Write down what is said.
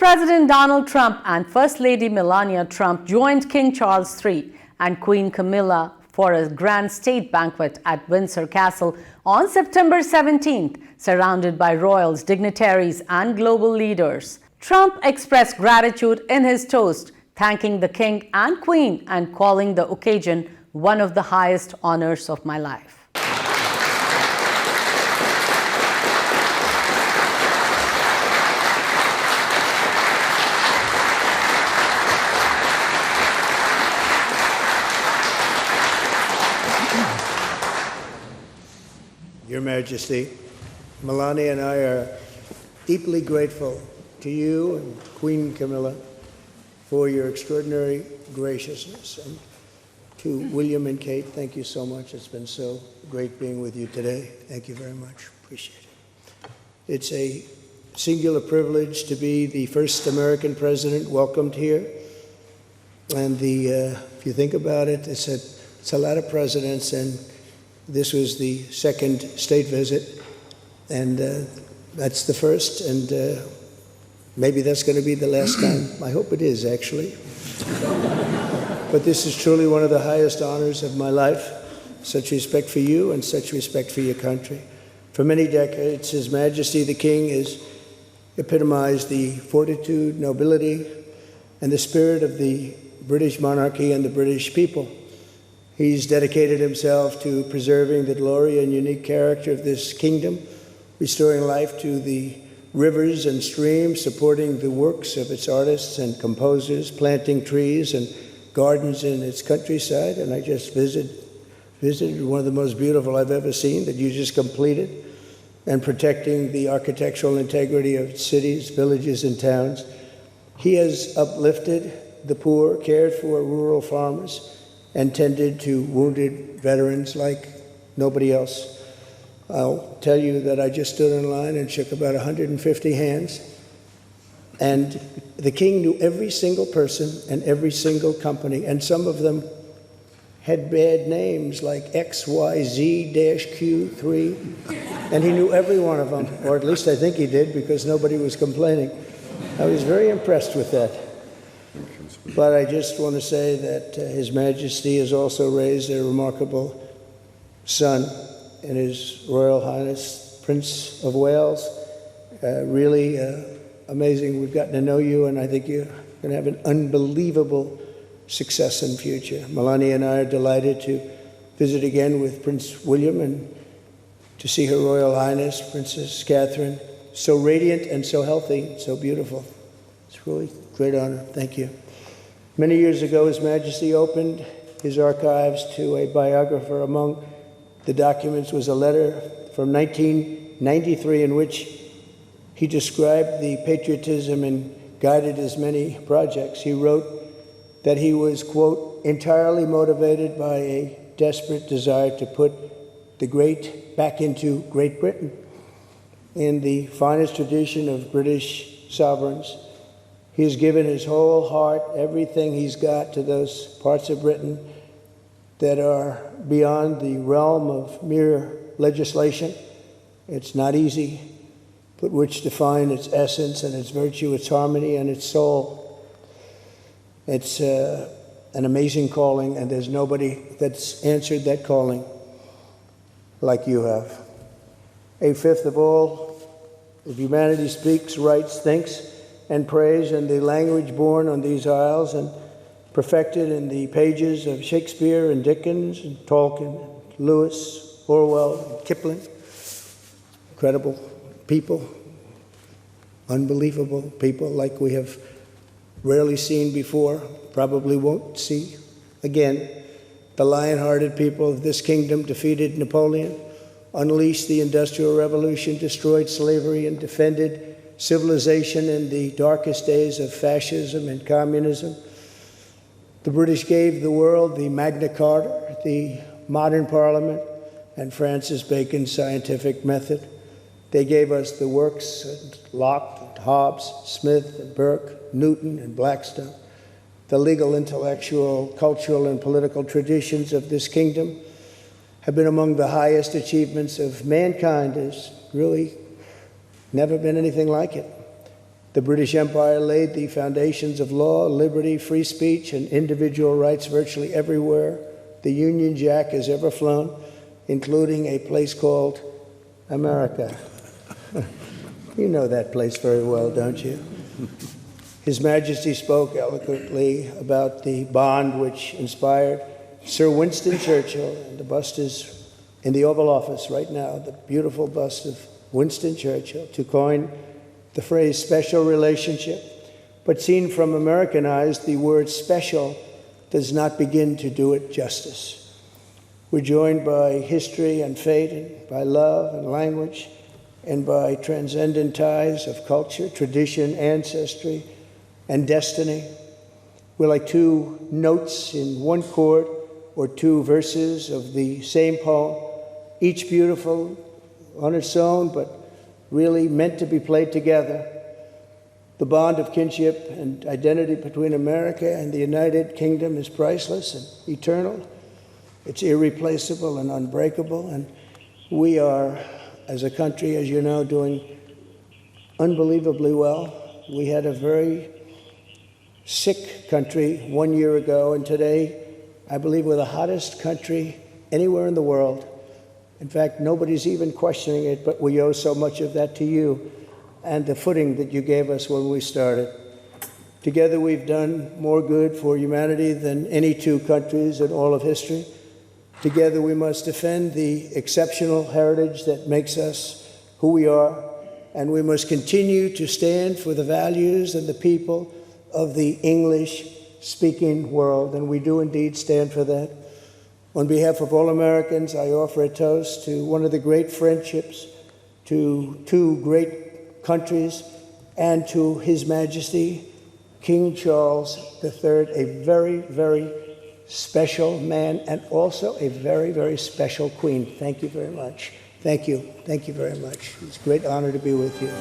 President Donald Trump and First Lady Melania Trump joined King Charles III and Queen Camilla for a grand state banquet at Windsor Castle on September 17th, surrounded by royals, dignitaries, and global leaders. Trump expressed gratitude in his toast, thanking the King and Queen and calling the occasion one of the highest honors of my life. Your Majesty, Melania and I are deeply grateful to you and Queen Camilla for your extraordinary graciousness. And to William and Kate, thank you so much. It's been so great being with you today. Thank you very much. Appreciate it. It's a singular privilege to be the first American president welcomed here. And if you think about it, it's a lot of presidents, and this was the second state visit, and that's the first, and maybe that's going to be the last time. I hope it is, actually. But this is truly one of the highest honors of my life. Such respect for you and such respect for your country. For many decades, His Majesty the King has epitomized the fortitude, nobility, and the spirit of the British monarchy and the British people. He's dedicated himself to preserving the glory and unique character of this kingdom, restoring life to the rivers and streams, supporting the works of its artists and composers, planting trees and gardens in its countryside. And I just visited one of the most beautiful I've ever seen that you just completed, and protecting the architectural integrity of cities, villages, and towns. He has uplifted the poor, cared for rural farmers, and tended to wounded veterans like nobody else. I'll tell you that I just stood in line and shook about 150 hands, and the King knew every single person and every single company, and some of them had bad names like XYZ-Q3, and he knew every one of them, or at least I think he did, because nobody was complaining. I was very impressed with that. But I just want to say that His Majesty has also raised a remarkable son in His Royal Highness, Prince of Wales. Really amazing. We've gotten to know you, and I think you're going to have an unbelievable success in the future. Melania and I are delighted to visit again with Prince William and to see Her Royal Highness, Princess Catherine, so radiant and so healthy, so beautiful. It's really a great honor. Thank you. Many years ago, His Majesty opened his archives to a biographer. Among the documents was a letter from 1993 in which he described the patriotism and guided his many projects. He wrote that he was, quote, entirely motivated by a desperate desire to put the great back into Great Britain. In the finest tradition of British sovereigns, he has given his whole heart, everything he's got, to those parts of Britain that are beyond the realm of mere legislation. It's not easy, but which define its essence and its virtue, its harmony, and its soul. It's an amazing calling, and there's nobody that's answered that calling like you have. A fifth of all of humanity speaks, writes, thinks, and prays in the language born on these isles and perfected in the pages of Shakespeare and Dickens and Tolkien, Lewis, Orwell, and Kipling. Incredible people, unbelievable people like we have rarely seen before, probably won't see again. The lion-hearted people of this kingdom defeated Napoleon, unleashed the Industrial Revolution, destroyed slavery, and defended civilization in the darkest days of fascism and communism. The British gave the world the Magna Carta, the modern parliament, and Francis Bacon's scientific method. They gave us the works of Locke, and Hobbes, Smith, and Burke, Newton, and Blackstone. The legal, intellectual, cultural, and political traditions of this kingdom have been among the highest achievements of mankind. There's really never been anything like it. The British Empire laid the foundations of law, liberty, free speech, and individual rights virtually everywhere the Union Jack has ever flown, including a place called America. You know that place very well, don't you? His Majesty spoke eloquently about the bond which inspired Sir Winston Churchill, and the bust is in the Oval Office right now, the beautiful bust of Winston Churchill, to coin the phrase special relationship. But seen from American eyes, the word special does not begin to do it justice. We're joined by history and fate, and by love and language, and by transcendent ties of culture, tradition, ancestry, and destiny. We're like two notes in one chord, or two verses of the same poem, each beautiful on its own, but really meant to be played together. The bond of kinship and identity between America and the United Kingdom is priceless and eternal. It's irreplaceable and unbreakable, and we are, as a country, as you know, doing unbelievably well. We had a very sick country 1 year ago, and today, I believe we're the hottest country anywhere in the world. In fact, nobody's even questioning it, but we owe so much of that to you and the footing that you gave us when we started. Together, we've done more good for humanity than any two countries in all of history. Together, we must defend the exceptional heritage that makes us who we are, and we must continue to stand for the values and the people of the English-speaking world, and we do indeed stand for that. On behalf of all Americans, I offer a toast to one of the great friendships, to two great countries, and to His Majesty, King Charles III, a very, very special man, and also a very, very special queen. Thank you very much. Thank you. Thank you very much. It's a great honor to be with you.